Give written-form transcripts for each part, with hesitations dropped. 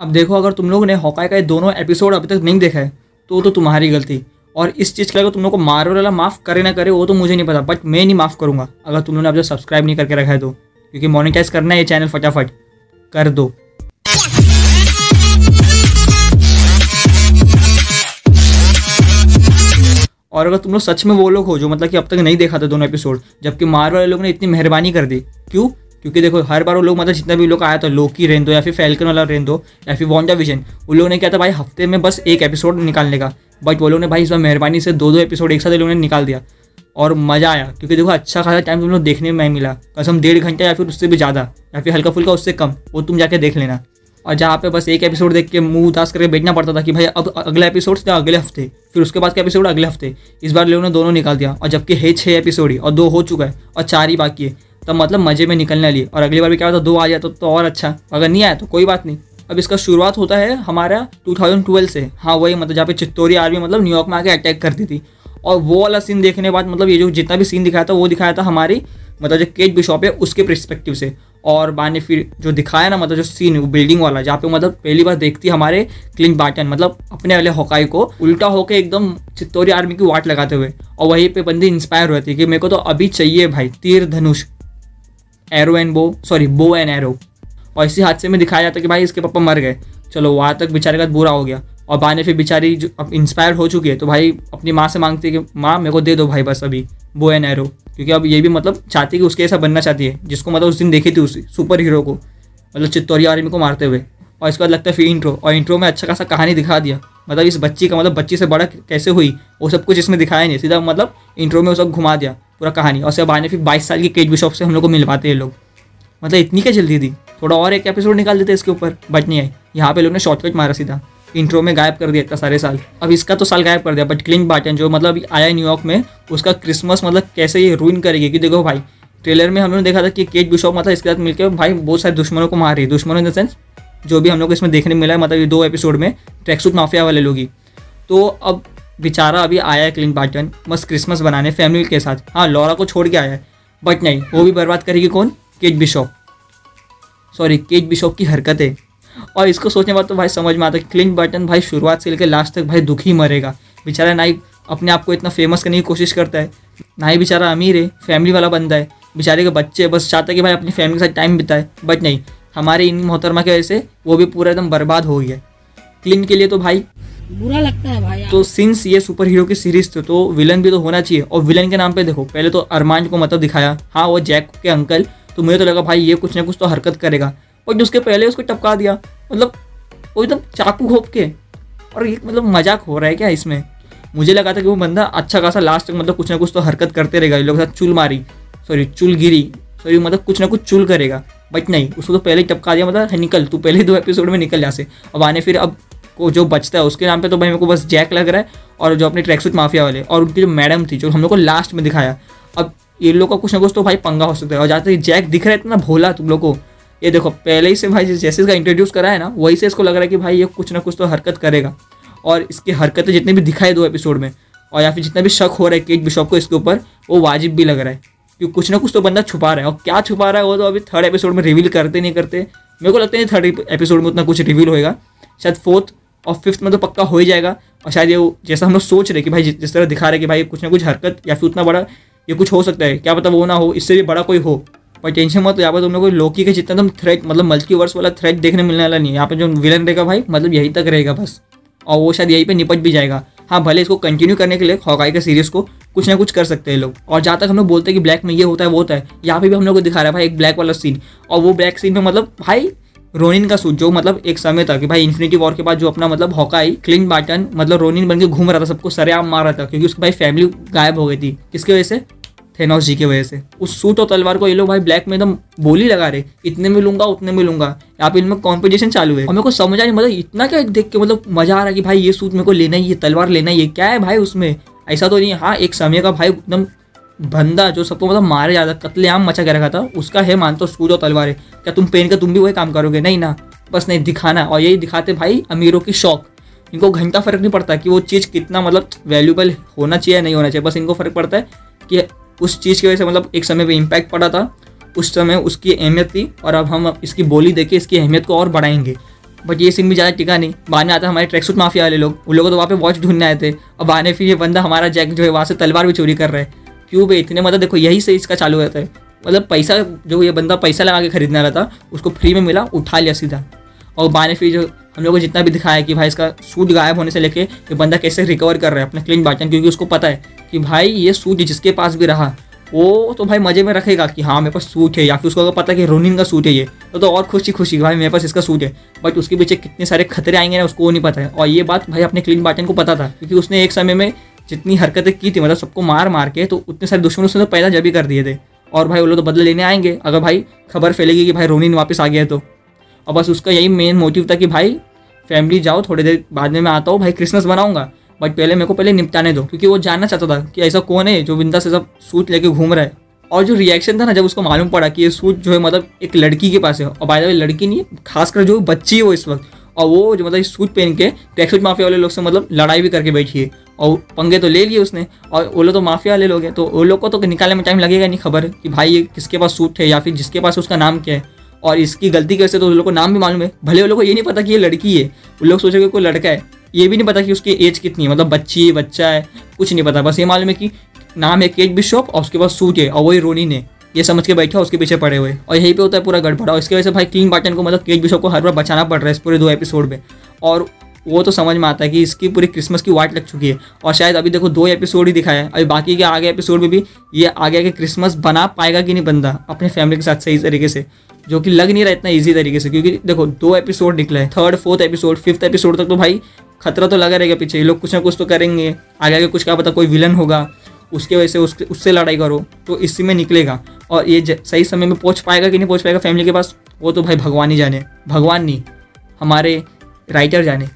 अब देखो, अगर तुम लोगों ने हॉकाई का ये दोनों एपिसोड अभी तक नहीं देखा है तो तुम्हारी गलती। और इस चीज़ के लिए तुम लोग को मार्वल वाला माफ़ करे ना करे वो तो मुझे नहीं पता, बट मैं नहीं माफ़ करूँगा अगर तुम लोगों ने अब तक सब्सक्राइब नहीं करके रखा है तो, क्योंकि मोनेटाइज करना है ये चैनल, फटाफट कर दो। और अगर तुम लोग सच में वो लोग हो जो मतलब कि अब तक नहीं देखा था दोनों एपिसोड, जबकि मार्वल वाले लोगों ने इतनी मेहरबानी कर दी, क्यों? क्योंकि देखो हर बार वो लोग मतलब जितना भी लोग आया था, लोकी रेन दो या फिर फैल्कन वाला रेन दो या फिर वांडा विजन, उन लोगों ने क्या था भाई हफ्ते में बस एक एपिसोड निकालने का, बट वो लोग ने भाई इस बार मेहरबानी से दो एपिसोड एक साथ लोगों ने निकाल दिया और मज़ा आया। क्योंकि देखो अच्छा खासा टाइम तुम लोग देखने में मिला, कसम 1.5 घंटा या फिर उससे भी ज़्यादा या फिर हल्का फुल्का उससे कम, वो तुम जाके देख लेना। और जहाँ पे बस एक एपिसोड देख के मुंह उदास करके बैठना पड़ता था कि भाई अब अगला एपिसोड था अगले हफ्ते, फिर उसके बाद का एपिसोड अगले हफ्ते, इस बार लोगों ने दोनों निकाल दिया। और जबकि है 6 एपिसोड ही और 2 हो चुका है और 4 ही बाकी है, तब मतलब मज़े में निकलने लिए। और अगली बार भी क्या होता 2 आ जाए तो और अच्छा, अगर नहीं आया तो कोई बात नहीं। अब इसका शुरुआत होता है हमारा 2012 से, हाँ वही मतलब जहाँ पे चित्तौरी आर्मी मतलब न्यूयॉर्क में आके अटैक करती थी। और वो वाला सीन देखने के बाद मतलब ये जो जितना भी सीन दिखाया था वो दिखाया था हमारी मतलब जो केट बिशॉप है उसके पर्सपेक्टिव से। और बाद फिर जो दिखाया ना मतलब जो सीन वो बिल्डिंग वाला जहाँ पे मतलब पहली बार देखती हमारे क्लिंट बार्टन मतलब अपने वाले हॉकाई को उल्टा होकर एकदम चित्तौरी आर्मी की वाट लगाते हुए, और वहीं पे बंदी इंस्पायर हुई थी कि मेरे को तो अभी चाहिए भाई तीर धनुष, arrow and bow and arrow. और इसी हादसे में दिखाया जाता कि भाई इसके पापा मर गए, चलो वहाँ तक बेचारे का बुरा हो गया। और बाने फिर बेचारी जो अब इंस्पायर हो चुकी है तो भाई अपनी माँ से मांगती है कि माँ मेरे को दे दो भाई बस अभी बो एंड एरो, क्योंकि अब ये भी मतलब चाहती है कि उसके ऐसा बनना चाहती है जिसको मतलब उस दिन देखी थी उसी सुपर हीरो को मतलब चित्तौरी आर्मी को मारते हुए। और इसके बाद लगता है फिर इंट्रो, और इंट्रो में अच्छा खासा कहानी दिखा दिया, मतलब इस बच्ची का मतलब बच्ची से बड़ा कैसे हुई वो सब कुछ इसमें दिखाया नहीं, सीधा मतलब इंट्रो में वो सब घुमा दिया पूरा कहानी। और उसके बाद फिर 22 साल की केट बिशॉप से हम लोग को मिल पाते हैं लोग, मतलब इतनी क्या जल्दी थी, थोड़ा और एक एपिसोड निकाल देते इसके ऊपर, बट नहीं आई। यहाँ पे लोग ने शॉर्टकट मारा, सीधा इंट्रो में गायब कर दिया इतना सारे साल। अब इसका तो साल गायब कर दिया, बट क्लिंट बार्टन जो मतलब आया न्यूयॉर्क में उसका क्रिसमस मतलब कैसे ये रूइन करेगी। कि देखो भाई ट्रेलर में हम लोगों ने देखा था कि केट बिशॉप मतलब इसके साथ मिलकर भाई बहुत सारे दुश्मनों को मार रही है, दुश्मनों इन द सेंस जो भी हम लोग को इसमें देखने मिला है मतलब ये 2 एपिसोड में ट्रैकसूट माफिया वाले लोग ही। तो अब बेचारा अभी आया है क्लिंट बार्टन मस्त क्रिसमस बनाने फैमिली के साथ, हाँ लॉरा को छोड़ के आया है, बट नहीं वो भी बर्बाद करेगी कौन, केट बिशॉप की हरकतें। और इसको सोचने के बाद तो भाई समझ में आता है क्लिंट बार्टन भाई शुरुआत से लेकर लास्ट तक भाई दुखी मरेगा बेचारा। ना ही अपने आप को इतना फेमस करने की कोशिश करता है, ना ही बेचारा अमीर है, फैमिली वाला बंदा है, बेचारे के बच्चे बस चाहता है कि भाई अपनी फैमिली के साथ टाइम बिताए, बट नहीं हमारे इन मोहतरमा की वजह से वो भी पूरा एकदम बर्बाद हो गया। क्लिंट के लिए तो भाई बुरा लगता है भाई। तो सिंस ये सुपर हीरो की सीरीज थी तो विलन भी तो होना चाहिए। और विलन के नाम पे देखो पहले तो अरमान को मतलब दिखाया, हाँ वो जैक के अंकल, तो मुझे तो लगा भाई ये कुछ ना कुछ तो हरकत करेगा, और उसके पहले उसको टपका दिया मतलब वो एकदम चाकू घोप के। और ये मतलब मजाक हो रहा है क्या इसमें? मुझे लगा था कि वो बंदा अच्छा खासा लास्ट तक मतलब कुछ ना कुछ तो हरकत करते रहेगा, इन लोगों के साथ चुल गिरी मतलब कुछ ना कुछ चुल करेगा, बट नहीं उसको तो पहले ही टपका दिया, मतलब निकल तू पहले 2 एपिसोड में निकल यहाँ से। अब आने फिर अब को जो बचता है उसके नाम पे तो भाई मेरे को बस जैक लग रहा है, और जो अपने ट्रैकसूट माफिया वाले और उनकी जो मैडम थी जो हम लोग को लास्ट में दिखाया। अब ये लोग का कुछ ना कुछ तो भाई पंगा हो सकता है। और जहाँ तक जैक दिख रहा है इतना भोला तुम लोग को, ये देखो पहले ही से भाई जैसे इसका इंट्रोड्यूस करा है ना वही से इसको लग रहा है कि भाई ये कुछ ना कुछ तो हरकत करेगा। और इसकी हरकतें जितने भी दिखाए 2 एपिसोड में, और या फिर जितना भी शक हो रहा है केट बिशॉप को इसके ऊपर, वो वाजिब भी लग रहा है कि कुछ ना कुछ तो बंदा छुपा रहा है। और क्या छुपा रहा है वो तो अभी 3rd एपिसोड में रिवील करते नहीं करते, मेरे को लगता है 3rd एपिसोड में उतना कुछ रिवील होएगा, शायद 4th और 5th में तो पक्का हो ही जाएगा। और शायद ये जैसा हम लोग सोच रहे कि भाई जिस तरह दिखा रहे कि भाई कुछ ना कुछ हरकत या फिर उतना बड़ा ये कुछ हो सकता है, क्या पता वो ना हो, इससे भी बड़ा कोई हो, पर टेंशन मत। यहाँ पर तुम लोग को लोकी के जितना तुम थ्रेट मतलब मल्टीवर्स वाला थ्रेट देखने मिलने वाला नहीं है। यहाँ पे जो विलन रहेगा भाई मतलब यहीं तक रहेगा बस, और वो शायद यहीं पे निपट भी जाएगा। हाँ भले इसको कंटिन्यू करने के लिए हॉकाई का सीरीज को कुछ ना कुछ कर सकते हैं लोग। और जहाँ तक हम लोग बोलते हैं कि ब्लैक में ये होता है वो होता है, यहाँ पे भी हम लोग को दिखा रहा है भाई एक ब्लैक वाला सीन। और वो ब्लैक सीन में मतलब भाई रोनिन का सूट जो मतलब एक समय था कि भाई इन्फिनिटी वॉर के बाद जो अपना मतलब हॉकाई क्लिंट बार्टन मतलब रोनिन बन के घूम रहा था, सबको सरेआम मार रहा था, क्योंकि उसकी भाई फैमिली गायब हो गई थी। किसकी वजह से? थेनोस जी की वजह से। उस सूट और तलवार को ये लोग भाई ब्लैक में एकदम बोली लगा रहे, इतने में लूंगा उतने में लूंगा। यहाँ पे इनमें कॉम्पिटिशन चालू है और मेरे को समझ आ नहीं मतलब इतना क्या देख के मतलब मजा आ रहा है कि भाई ये सूट मेरे को लेना ही, ये तलवार लेना ही है, क्या है भाई उसमें? ऐसा तो नहीं है। हाँ एक समय का भाई एकदम बंदा जो सबको मतलब मारे जाता कत्लेआम मचा के रखा था, उसका है मानता सूट और तलवार है। क्या तुम पहन कर तुम भी वही काम करोगे? नहीं ना, बस नहीं दिखाना। और यही दिखाते भाई अमीरों की शौक। इनको घंटा फर्क नहीं पड़ता कि वो चीज़ कितना मतलब वैल्यूबल होना चाहिए नहीं होना चाहिए, बस इनको फर्क पड़ता है कि उस चीज़ की वजह से मतलब एक समय पे इम्पैक्ट पड़ा था, उस समय उसकी अहमियत थी और अब हम इसकी बोली देके इसकी अहमियत को और बढ़ाएंगे। बट ये सीन भी ज़्यादा टिका नहीं। बाद में आता है हमारे ट्रैक सूट माफिया वाले लोग, उन लोगों तो वहाँ पे वॉच ढूंढने आए थे। अब आने फिर ये बंदा हमारा जैक जो है वहाँ से तलवार भी चोरी कर रहा है। क्यों भाई इतने, मतलब देखो यही से इसका चालू रहता है, मतलब पैसा जो ये बंदा पैसा लगा के खरीदने वाला था उसको फ्री में मिला, उठा लिया सीधा। और बाने फिर जो हम लोगों को जितना भी दिखाया कि भाई इसका सूट गायब होने से लेके ये बंदा कैसे रिकवर कर रहा है अपना क्लिंट बार्टन, क्योंकि उसको पता है कि भाई ये सूट जिसके पास भी रहा वो तो भाई मजे में रखेगा कि हाँ मेरे पास सूट है, या फिर उसको अगर पता है कि रोनिन का सूट है ये तो और खुशी खुशी भाई मेरे पास इसका सूट है। बट उसके पीछे कितने सारे खतरे आएंगे ना उसको नहीं पता है। और ये बात भाई अपने क्लिंट बार्टन को पता था, क्योंकि उसने एक समय में जितनी हरकतें की थी, मतलब सबको मार मार के, तो उतने सारे दुश्मन उसने तो पैदा जब भी कर दिए थे। और भाई वो लोग तो बदला लेने आएंगे अगर भाई खबर फैलेगी कि भाई रोनिन वापस आ गया तो। और बस उसका यही मेन मोटिव था कि भाई फैमिली जाओ, थोड़ी देर बाद में मैं आता हूँ, भाई क्रिसमस बनाऊंगा, बट पहले मेरे को पहले निपटाने दो, क्योंकि वो जानना चाहता था कि ऐसा कौन है जो बिंदा से सब सूट लेके घूम रहा है। और जो रिएक्शन था ना जब उसको मालूम पड़ा कि ये सूट जो है मतलब एक लड़की के पास है, और बाय द वे लड़की नहीं है, खासकर जो बच्ची है वो इस वक्त, और वो जो मतलब इस सूट पहन के ट्रैक सूट माफिया वाले लोग से मतलब लड़ाई भी करके बैठी है, और पंगे तो ले लिए उसने। और वो लोग तो माफिया वाले लोग हैं, तो वो लोग को तो निकालने में टाइम लगेगा नहीं, खबर कि भाई ये किसके पास सूट है या फिर जिसके पास उसका नाम क्या है। और इसकी गलती कैसे, तो उन लोग को नाम भी मालूम है, भले उन लोग को ये नहीं पता कि ये लड़की है, उन लोग सोचेंगे कोई लड़का है, ये भी नहीं पता कि उसकी एज कितनी है, मतलब बच्ची है बच्चा है कुछ नहीं पता, बस ये मालूम है कि नाम है केट बिशप और उसके पास सूट है और वही रोनिन है, ये समझ के बैठा उसके पीछे पड़े हुए। और यहीं पे होता है पूरा गड़बड़ा। और इसकी वजह से भाई क्लिंट बार्टन को मतलब केट बिशप को हर बार बचाना पड़ रहा है इस पूरे 2 एपिसोड में। और वो तो समझ में आता है कि इसकी पूरी क्रिसमस की वाट लग चुकी है। और शायद अभी देखो 2 एपिसोड ही दिखाया है, अभी बाकी के आगे एपिसोड में भी ये आगे आगे क्रिसमस बना पाएगा कि नहीं बंदा अपने फैमिली के साथ सही तरीके से, जो कि लग नहीं रहा इतना ईजी तरीके से, क्योंकि देखो 2 एपिसोड निकला है, 3rd 4th episode 5th episode तक तो भाई खतरा तो लगा रहेगा पीछे, ये लोग कुछ ना कुछ तो करेंगे, आगे आगे कुछ क्या पता कोई विलन होगा, उसके वजह से उससे लड़ाई करो तो इसी में निकलेगा। और ये सही समय में पहुंच पाएगा कि नहीं पहुंच पाएगा फैमिली के पास, वो तो भाई भगवान ही जाने, भगवान नहीं हमारे राइटर जाने।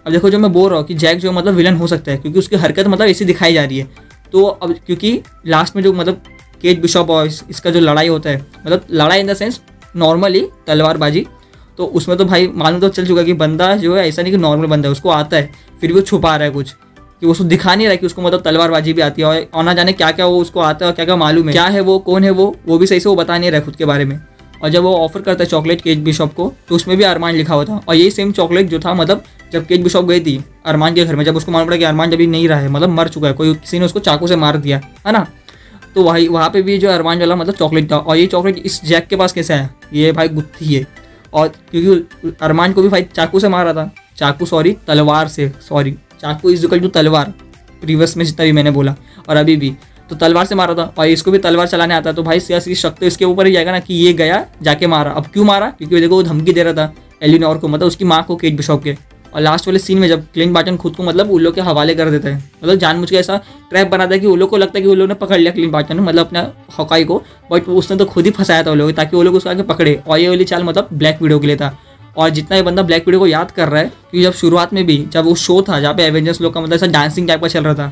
अब देखो जो मैं बोल रहा हूँ कि जैक जो मतलब विलन हो सकता है, क्योंकि उसकी हरकत मतलब ऐसी दिखाई जा रही है। तो अब क्योंकि लास्ट में जो मतलब केट बिशप और इसका जो लड़ाई होता है, मतलब लड़ाई इन द सेंस नॉर्मली तलवारबाजी, तो उसमें तो भाई मालूम तो चल चुका कि बंदा जो है ऐसा नहीं कि नॉर्मल बंदा है, उसको आता है, फिर भी वो छुपा रहा है कुछ, कि वो उसको दिखा नहीं रहा है कि उसको मतलब तलवारबाजी भी आती है, और ना जाने क्या क्या वो उसको आता है और क्या क्या मालूम है, क्या है वो, कौन है वो भी सही से वो बता नहीं रहा है खुद के बारे में। और जब वो ऑफर करता है चॉकलेट केट बिशप को, तो उसमें भी अरमान लिखा हुआ था, और यही सेम चॉकलेट जो था मतलब जब केट बिशप गई थी अरमान के घर में, जब उसको मालूम पड़ा कि अरमान जब नहीं रहा है, मतलब मर चुका है, कोई किसी ने उसको चाकू से मार दिया है ना, तो वहाँ पे भी जो अरमान वाला मतलब चॉकलेट था। और ये चॉकलेट इस जैक के पास कैसे है, ये भाई गुत्थी है। और क्योंकि अरमान को भी भाई चाकू से मारा था, तलवार से, चाकू इज इक्वल टू तलवार, प्रीवियस में जितना भी मैंने बोला, और अभी भी तो तलवार से मारा था, और इसको भी तलवार चलाने आता है, तो भाई सियासी शक तो इसके ऊपर ही जाएगा ना कि ये गया जाके मारा। अब क्यों मारा, क्योंकि देखो वो धमकी दे रहा था एलिनोर को, मतलब उसकी माँ को, केट बिशप के। और लास्ट वाले सीन में जब क्लिंट बार्टन खुद को मतलब उन लोग के हवाले कर देता है, मतलब जानबूझ के ऐसा ट्रैप बनाता है कि उन लोग को लगता है कि उन लोगों ने पकड़ लिया क्लिंट बार्टन ने, मतलब अपना हॉकाई को, बट उसने तो खुद ही फंसाया था उन लोग, ताकि वो लोग उसको आगे पकड़े। और ये वाली चाल मतलब ब्लैक विडो के लिए था। और जितना ये बंदा ब्लैक विडो को याद कर रहा है, क्योंकि जब शुरुआत में भी जब वो शो था जहाँ पे एवेंजर्स लोग का मतलब ऐसा डांसिंग टाइप का चल रहा था,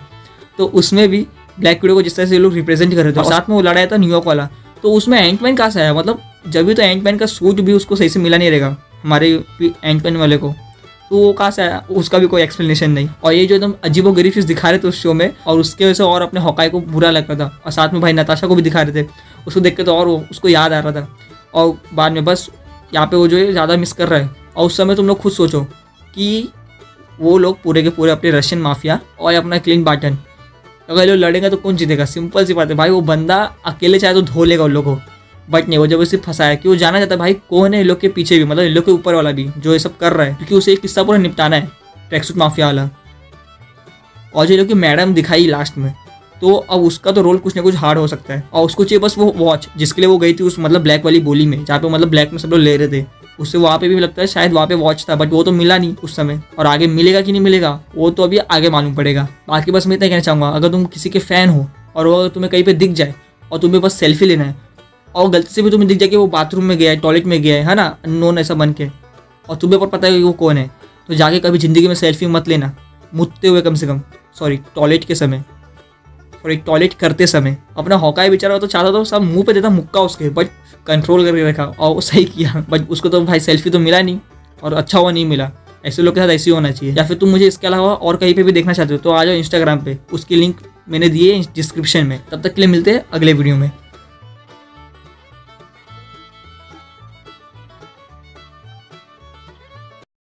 तो उसमें भी ब्लैक विडो को जिस तरह से लोग रिप्रेजेंट कर रहे थे, और साथ में वो लड़ाया था न्यूयॉर्क वाला, तो उसमें एंटमैन कहाँ से आया, मतलब जब भी तो एंटमैन का सूट भी उसको सही से मिला नहीं रहेगा हमारे एंटमैन वाले को, तो वो कहाँ से आया, उसका भी कोई एक्सप्लेनेशन नहीं। और ये जो एकदम अजीबोगरीब चीज़ दिखा रहे थे उस शो में, और उसके वजह से और अपने हॉकाई को बुरा लग रहा था, और साथ में भाई नताशा को भी दिखा रहे थे, उसको देख के तो और उसको याद आ रहा था। और बाद में बस यहाँ पे वो जो है ज़्यादा मिस कर रहा है। और उस समय तुम लोग खुद सोचो कि वो लोग पूरे के पूरे अपने रशियन माफिया और अपना क्लिंट बार्टन, अगर लोग लड़ेंगे तो कौन जीतेगा, सिंपल सी बात है भाई, वो बंदा अकेले चाहे तो धो लेगा उन लोगों को, बट नहीं, वो जब उसे फंसाया कि वो जाना चाहता है भाई कौन है इन लोग के पीछे भी, मतलब इन लोग के ऊपर वाला भी जो ये सब कर रहा है, क्योंकि उसे एक किस्सा पूरा निपटाना है ट्रैक सूट माफिया वाला। और जो लोग की मैडम दिखाई लास्ट में, तो अब उसका तो रोल कुछ ना कुछ हार्ड हो सकता है, और उसको चाहिए बस वो वॉच जिसके लिए वो गई थी उस मतलब ब्लैक वाली बोली में, जहाँ पे मतलब ब्लैक में सब लोग ले रहे थे, उससे वहाँ पे भी लगता है शायद वहाँ पे वॉच था, बट वो तो मिला नहीं उस समय, और आगे मिलेगा कि नहीं मिलेगा वो तो अभी आगे मालूम पड़ेगा। बाकी बस मैं इतना कहना चाहूँगा, अगर तुम किसी के फ़ैन हो और वो तुम्हें कहीं पे दिख जाए और तुम्हें बस सेल्फी लेना है, और गलती से भी तुम्हें दिख जाए कि वो बाथरूम में गया है, टॉयलेट में गया है ना, अननोन ऐसा बन के, और तुम्हें पर पता है कि वो कौन है, तो जाके कभी ज़िंदगी में सेल्फी मत लेना, मुतते हुए कम से कम, टॉयलेट करते समय। अपना हॉकाई बेचारा तो चाहता था सब मुंह पे देता मुक्का उसके, बट कंट्रोल करके रखा और वो सही किया, बट उसको तो भाई सेल्फी तो मिला नहीं, और अच्छा हुआ नहीं मिला। ऐसे लोग के साथ ऐसे ही होना चाहिए। या फिर तुम मुझे इसके अलावा और कहीं पे भी देखना चाहते हो तो आ जाओ इंस्टाग्राम पे, उसकी लिंक मैंने दी है डिस्क्रिप्शन में। तब तक के लिए मिलते हैं अगले वीडियो में।